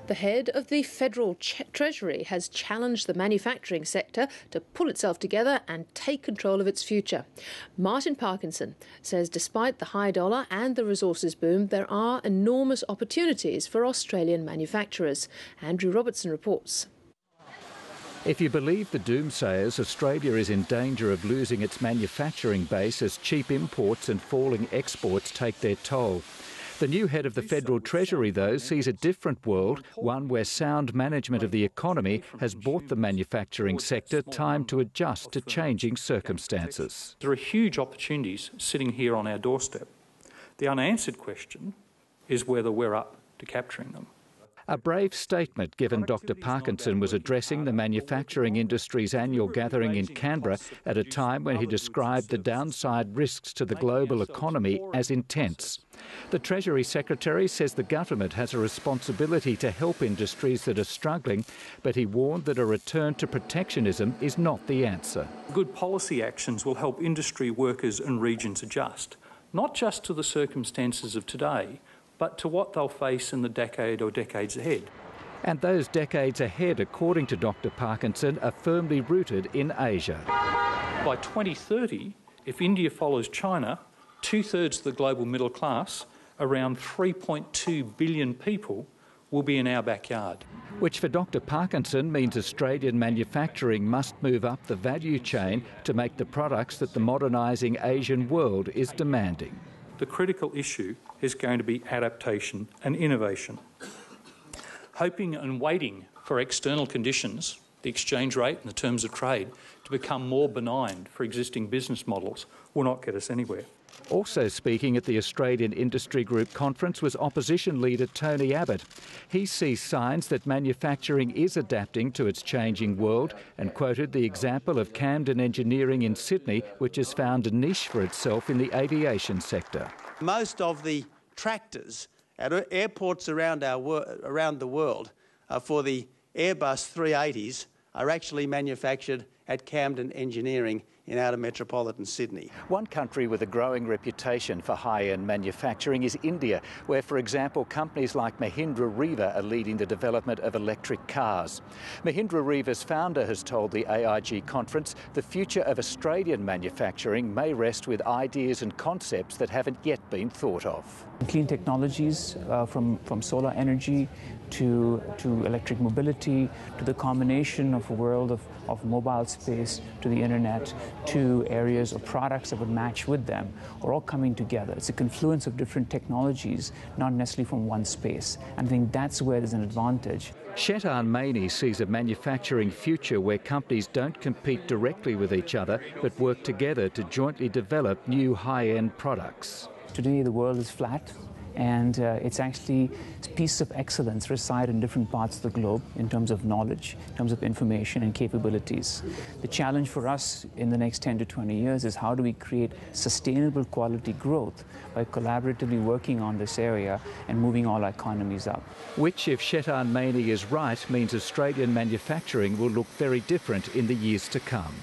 The head of the Federal Treasury has challenged the manufacturing sector to pull itself together and take control of its future. Martin Parkinson says despite the high dollar and the resources boom, there are enormous opportunities for Australian manufacturers. Andrew Robertson reports. If you believe the doomsayers, Australia is in danger of losing its manufacturing base as cheap imports and falling exports take their toll. The new head of the Federal Treasury, though, sees a different world, one where sound management of the economy has bought the manufacturing sector time to adjust to changing circumstances. There are huge opportunities sitting here on our doorstep. The unanswered question is whether we're up to capturing them. A brave statement given Dr Parkinson was addressing the manufacturing industry's annual gathering in Canberra at a time when he described the downside risks to the global economy as intense. The Treasury Secretary says the government has a responsibility to help industries that are struggling, but he warned that a return to protectionism is not the answer. Good policy actions will help industry workers and regions adjust, not just to the circumstances of today, but to what they'll face in the decade or decades ahead. And those decades ahead, according to Dr Parkinson, are firmly rooted in Asia. By 2030, if India follows China, 2/3 of the global middle class, around 3.2 billion people, will be in our backyard. Which for Dr Parkinson means Australian manufacturing must move up the value chain to make the products that the modernising Asian world is demanding. The critical issue is going to be adaptation and innovation. Hoping and waiting for external conditions, the exchange rate and the terms of trade, to become more benign for existing business models will not get us anywhere. Also speaking at the Australian Industry Group conference was opposition leader Tony Abbott. He sees signs that manufacturing is adapting to its changing world and quoted the example of Camden Engineering in Sydney, which has found a niche for itself in the aviation sector. Most of the tractors at airports around the world for the Airbus 380s are actually manufactured at Camden Engineering in outer metropolitan Sydney. One country with a growing reputation for high-end manufacturing is India, where, for example, companies like Mahindra Riva are leading the development of electric cars. Mahindra Riva's founder has told the AIG conference the future of Australian manufacturing may rest with ideas and concepts that haven't yet been thought of. Clean technologies from solar energy to electric mobility, to the combination of a world of mobile space, to the internet, to areas of products that would match with them, are all coming together. It's a confluence of different technologies, not necessarily from one space. And I think that's where there's an advantage. Shetan Maini sees a manufacturing future where companies don't compete directly with each other, but work together to jointly develop new high-end products. Today the world is flat, and it's actually pieces of excellence reside in different parts of the globe in terms of knowledge, in terms of information and capabilities. The challenge for us in the next 10 to 20 years is how do we create sustainable quality growth by collaboratively working on this area and moving all our economies up. Which, if Shetan Maini is right, means Australian manufacturing will look very different in the years to come.